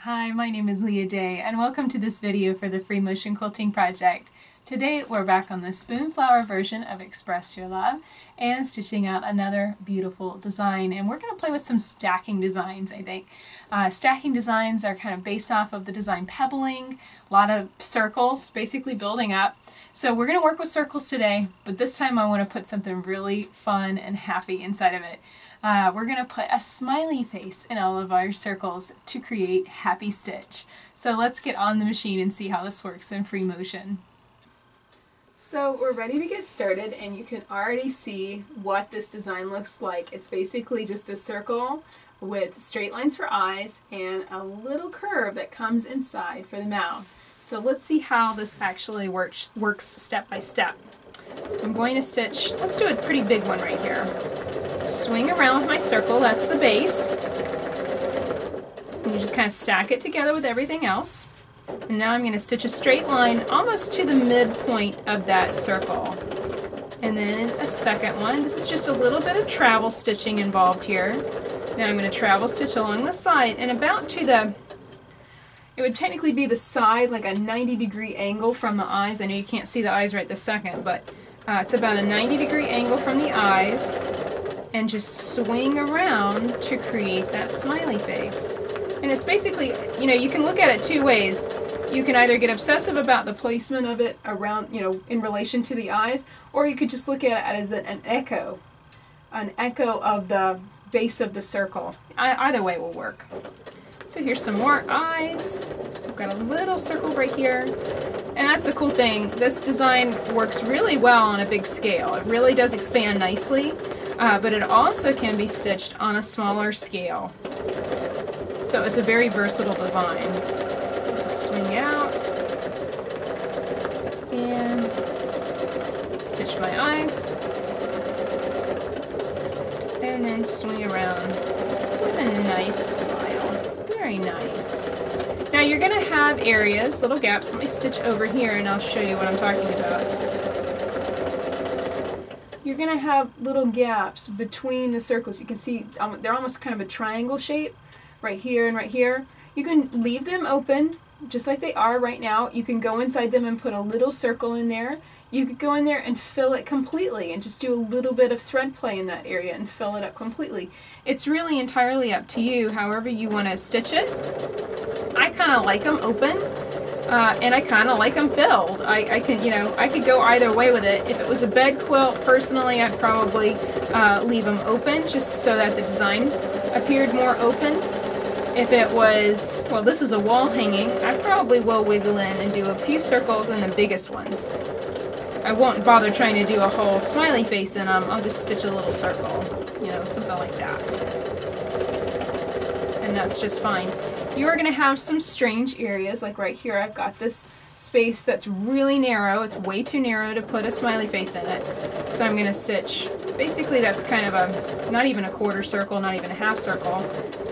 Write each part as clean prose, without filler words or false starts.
Hi, my name is Leah Day, and welcome to this video for the Free Motion Quilting Project. Today we're back on the spoonflower version of Express Your Love and stitching out another beautiful design. And we're going to play with some stacking designs, I think. Stacking designs are kind of based off of the design pebbling, a lot of circles, basically building up. So we're going to work with circles today, but this time I want to put something really fun and happy inside of it. We're going to put a smiley face in all of our circles to create happy stitch. So let's get on the machine and see how this works in free motion. So we're ready to get started, and you can already see what this design looks like. It's basically just a circle with straight lines for eyes and a little curve that comes inside for the mouth. So let's see how this actually works step by step. I'm going to stitch, let's do a pretty big one right here. Swing around with my circle, that's the base. And you just kind of stack it together with everything else. And now I'm going to stitch a straight line almost to the midpoint of that circle. And then a second one. This is just a little bit of travel stitching involved here. Now I'm going to travel stitch along the side and about to the, it would technically be the side, like a 90-degree angle from the eyes. I know you can't see the eyes right this second, but it's about a 90-degree angle from the eyes. And just swing around to create that smiley face. And it's basically, you know, you can look at it two ways. You can either get obsessive about the placement of it around, you know, in relation to the eyes, or you could just look at it as an echo of the base of the circle. Either way will work. So here's some more eyes. I've got a little circle right here. And that's the cool thing. This design works really well on a big scale. It really does expand nicely. But it also can be stitched on a smaller scale. So it's a very versatile design. Just swing out and stitch my eyes and then swing around with a nice smile. Very nice. Now you're going to have areas, little gaps. Let me stitch over here and I'll show you what I'm talking about. You're going to have little gaps between the circles. You can see they're almost kind of a triangle shape right here and right here. You can leave them open just like they are right now. You can go inside them and put a little circle in there. You could go in there and fill it completely and just do a little bit of thread play in that area and fill it up completely. It's really entirely up to you however you want to stitch it. I kind of like them open. And I kind of like them filled. I could go either way with it. If it was a bed quilt, personally, I'd probably leave them open just so that the design appeared more open. If it was, well, this is a wall hanging, I probably will wiggle in and do a few circles in the biggest ones. I won't bother trying to do a whole smiley face in them. I'll just stitch a little circle, you know, something like that. And that's just fine. You're going to have some strange areas, like right here I've got this space that's really narrow. It's way too narrow to put a smiley face in it. So I'm going to stitch, basically that's kind of a, not even a quarter circle, not even a half circle,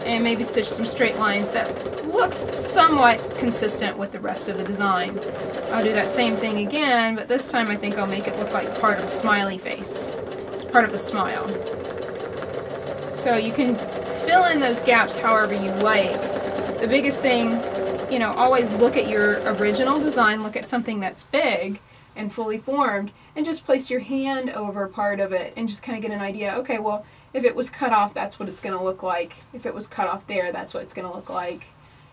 and maybe stitch some straight lines that looks somewhat consistent with the rest of the design. I'll do that same thing again, but this time I think I'll make it look like part of a smiley face, part of the smile. So you can fill in those gaps however you like. The biggest thing, you know, always look at your original design, look at something that's big and fully formed, and just place your hand over part of it and just kind of get an idea, okay, well, if it was cut off, that's what it's going to look like. If it was cut off there, that's what it's going to look like.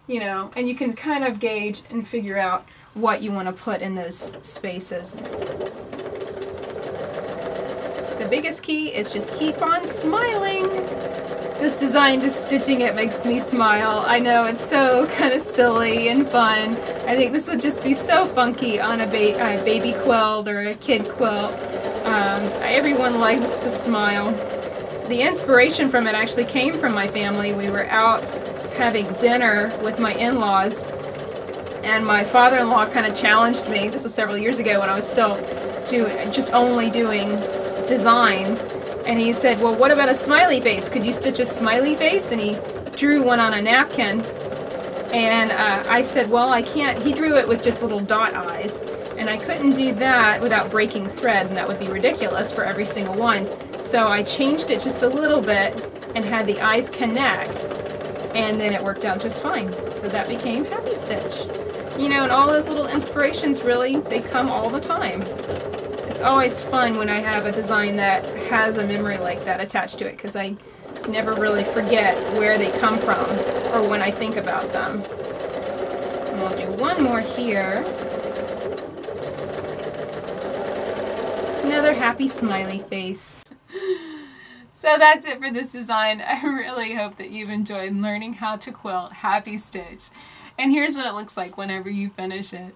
You know, and you can kind of gauge and figure out what you want to put in those spaces. The biggest key is just keep on smiling. This design, just stitching it makes me smile. I know it's so kind of silly and fun. I think this would just be so funky on a baby quilt or a kid quilt. Everyone likes to smile. The inspiration from it actually came from my family. We were out having dinner with my in-laws and my father-in-law kind of challenged me. This was several years ago when I was still just only doing designs. And he said, well, what about a smiley face? Could you stitch a smiley face? And he drew one on a napkin. And I said, well, I can't. He drew it with just little dot eyes. And I couldn't do that without breaking thread, and that would be ridiculous for every single one. So I changed it just a little bit and had the eyes connect. and then it worked out just fine. So that became Happy Stitch. You know, and all those little inspirations really, they come all the time. It's always fun when I have a design that has a memory like that attached to it, because I never really forget where they come from or when I think about them. And we'll do one more here. Another happy smiley face. So that's it for this design. I really hope that you've enjoyed learning how to quilt Happy Stitch. And here's what it looks like whenever you finish it.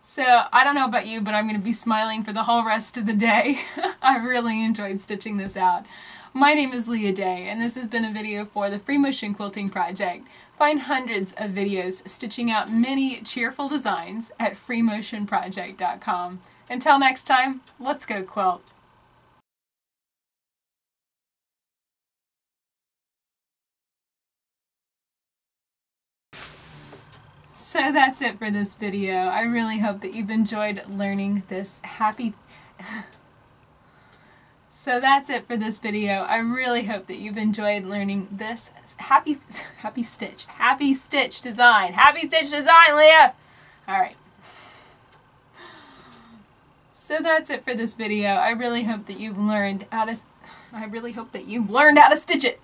So I don't know about you, but I'm going to be smiling for the whole rest of the day. I really enjoyed stitching this out. My name is Leah Day, and this has been a video for the Free Motion Quilting Project. Find hundreds of videos stitching out many cheerful designs at freemotionproject.com. Until next time, let's go quilt. So that's it for this video. I really hope that you've enjoyed learning this happy... So that's it for this video. I really hope that you've enjoyed learning this Happy Stitch design. Happy Stitch design, Leah! Alright. So that's it for this video. I really hope that you've learned how to stitch it.